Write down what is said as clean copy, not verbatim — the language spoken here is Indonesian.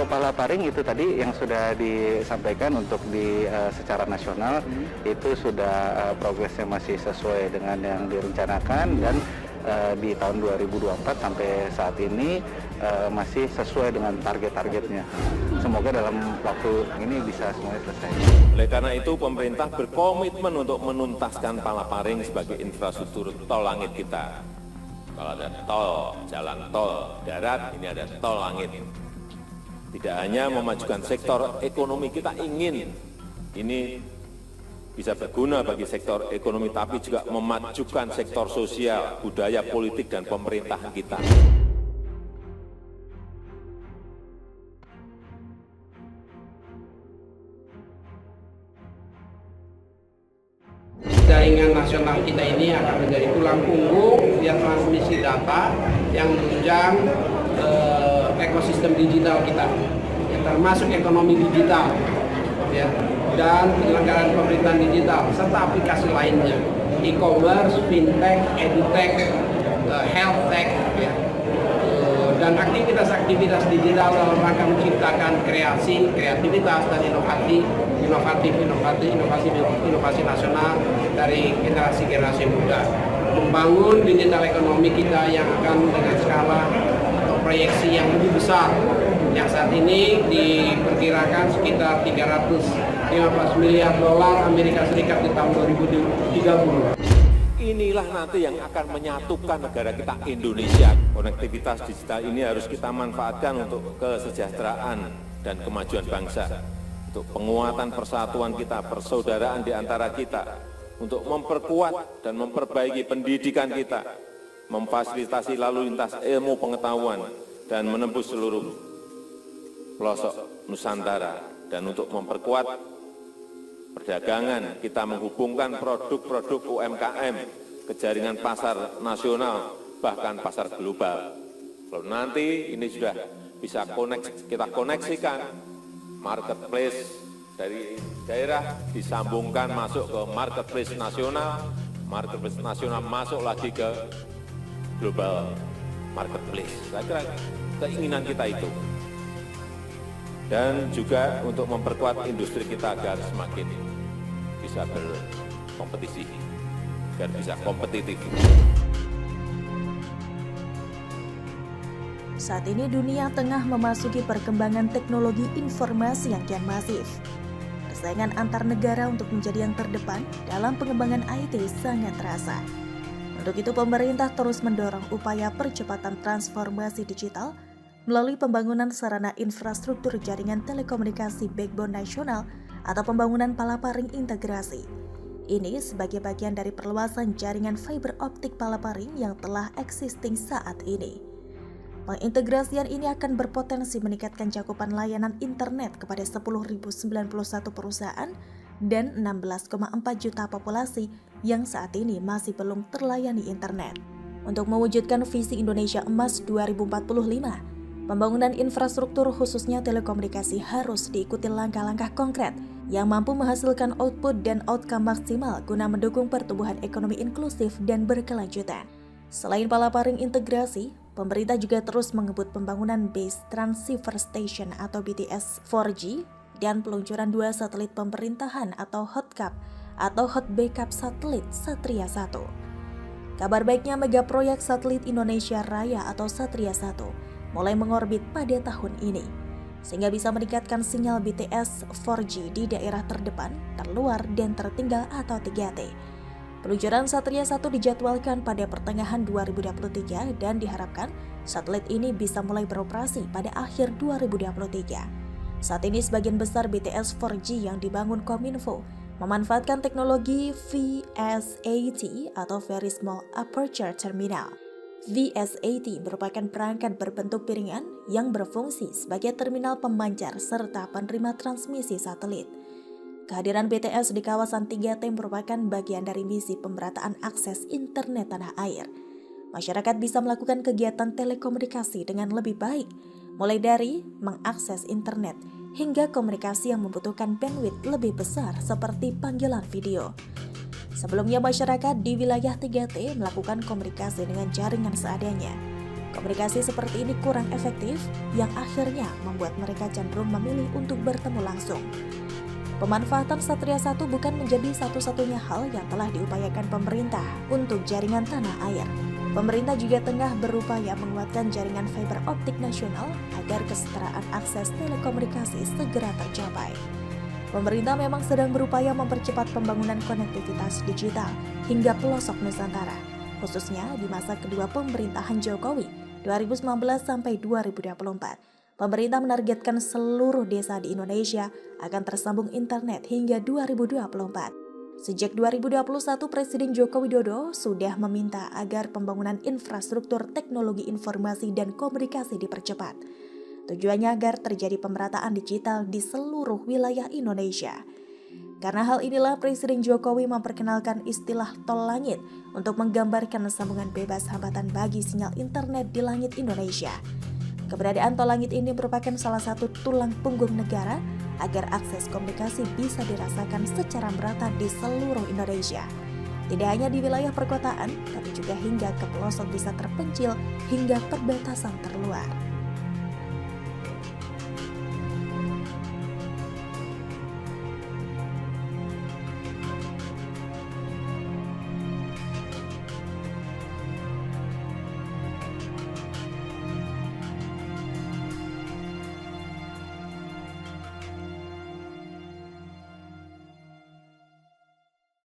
Kalau palaparing itu tadi yang sudah disampaikan untuk secara nasional itu sudah progresnya masih sesuai dengan yang direncanakan dan di tahun 2024 sampai saat ini masih sesuai dengan target-targetnya. Semoga dalam waktu ini bisa semuanya selesai. Oleh karena itu pemerintah berkomitmen untuk menuntaskan palaparing sebagai infrastruktur tol langit kita. Kalau ada tol, jalan tol darat, ini ada tol langit. Tidak hanya memajukan sektor ekonomi, kita ingin ini bisa berguna bagi sektor ekonomi, tapi juga memajukan sektor sosial, budaya, politik, dan pemerintahan kita. Jaringan nasional kita ini akan menjadi tulang punggung yang transmisi data yang menunjang ekosistem digital kita, yang termasuk ekonomi digital, ya, dan penyelenggaraan pemerintahan digital serta aplikasi lainnya, e-commerce, fintech, edutech, health tech, ya, dan aktivitas digital dalam rangka menciptakan kreativitas dan inovasi nasional dari generasi muda, membangun digital ekonomi kita yang akan dengan skala atau proyeksi yang lebih besar, yang saat ini diperkirakan sekitar 315 miliar dolar Amerika Serikat di tahun 2030. Inilah nanti yang akan menyatukan negara kita Indonesia. Konektivitas digital ini harus kita manfaatkan untuk kesejahteraan dan kemajuan bangsa, untuk penguatan persatuan kita, persaudaraan di antara kita, untuk memperkuat dan memperbaiki pendidikan kita, memfasilitasi lalu lintas ilmu pengetahuan, dan menembus seluruh pelosok Nusantara, dan untuk memperkuat perdagangan, kita menghubungkan produk-produk UMKM ke jaringan pasar nasional, bahkan pasar global. Kalau nanti ini sudah bisa kita koneksikan, marketplace dari daerah disambungkan masuk ke marketplace nasional masuk lagi ke global marketplace. Saya kira keinginan kita itu. Dan juga untuk memperkuat industri kita agar semakin bisa berkompetisi, agar bisa kompetitif. Saat ini dunia tengah memasuki perkembangan teknologi informasi yang kian masif. Persaingan antar negara untuk menjadi yang terdepan dalam pengembangan IT sangat terasa. Untuk itu pemerintah terus mendorong upaya percepatan transformasi digital melalui pembangunan sarana infrastruktur jaringan telekomunikasi backbone nasional atau pembangunan palaparing integrasi. Ini sebagai bagian dari perluasan jaringan fiber optik palaparing yang telah existing saat ini. Pengintegrasian ini akan berpotensi meningkatkan cakupan layanan internet kepada 10.091 perusahaan dan 16,4 juta populasi yang saat ini masih belum terlayani internet. Untuk mewujudkan visi Indonesia Emas 2045, pembangunan infrastruktur khususnya telekomunikasi harus diikuti langkah-langkah konkret yang mampu menghasilkan output dan outcome maksimal guna mendukung pertumbuhan ekonomi inklusif dan berkelanjutan. Selain palaparing integrasi, pemerintah juga terus mengebut pembangunan Base Transceiver Station atau BTS 4G dan peluncuran 2 satelit pemerintahan atau HOTCAP atau Hot Backup Satelit Satria 1. Kabar baiknya mega proyek satelit Indonesia Raya atau Satria 1 mulai mengorbit pada tahun ini, sehingga bisa meningkatkan sinyal BTS 4G di daerah terdepan, terluar, dan tertinggal atau 3T. Peluncuran Satria 1 dijadwalkan pada pertengahan 2023 dan diharapkan satelit ini bisa mulai beroperasi pada akhir 2023. Saat ini sebagian besar BTS 4G yang dibangun Kominfo memanfaatkan teknologi VSAT atau Very Small Aperture Terminal. VSAT merupakan perangkat berbentuk piringan yang berfungsi sebagai terminal pemancar serta penerima transmisi satelit. Kehadiran BTS di kawasan 3T merupakan bagian dari misi pemerataan akses internet tanah air. Masyarakat bisa melakukan kegiatan telekomunikasi dengan lebih baik, mulai dari mengakses internet hingga komunikasi yang membutuhkan bandwidth lebih besar seperti panggilan video. Sebelumnya masyarakat di wilayah 3T melakukan komunikasi dengan jaringan seadanya. Komunikasi seperti ini kurang efektif, yang akhirnya membuat mereka cenderung memilih untuk bertemu langsung. Pemanfaatan Satria 1 bukan menjadi satu-satunya hal yang telah diupayakan pemerintah untuk jaringan tanah air. Pemerintah juga tengah berupaya menguatkan jaringan fiber optik nasional agar kesetaraan akses telekomunikasi segera tercapai. Pemerintah memang sedang berupaya mempercepat pembangunan konektivitas digital hingga pelosok Nusantara, khususnya di masa kedua pemerintahan Jokowi 2019 sampai 2024. Pemerintah menargetkan seluruh desa di Indonesia akan tersambung internet hingga 2024. Sejak 2021, Presiden Joko Widodo sudah meminta agar pembangunan infrastruktur teknologi informasi dan komunikasi dipercepat. Tujuannya agar terjadi pemerataan digital di seluruh wilayah Indonesia. Karena hal inilah Presiden Jokowi memperkenalkan istilah tol langit untuk menggambarkan sambungan bebas hambatan bagi sinyal internet di langit Indonesia. Keberadaan tol langit ini merupakan salah satu tulang punggung negara agar akses komunikasi bisa dirasakan secara merata di seluruh Indonesia. Tidak hanya di wilayah perkotaan, tapi juga hingga ke pelosok desa terpencil hingga perbatasan terluar.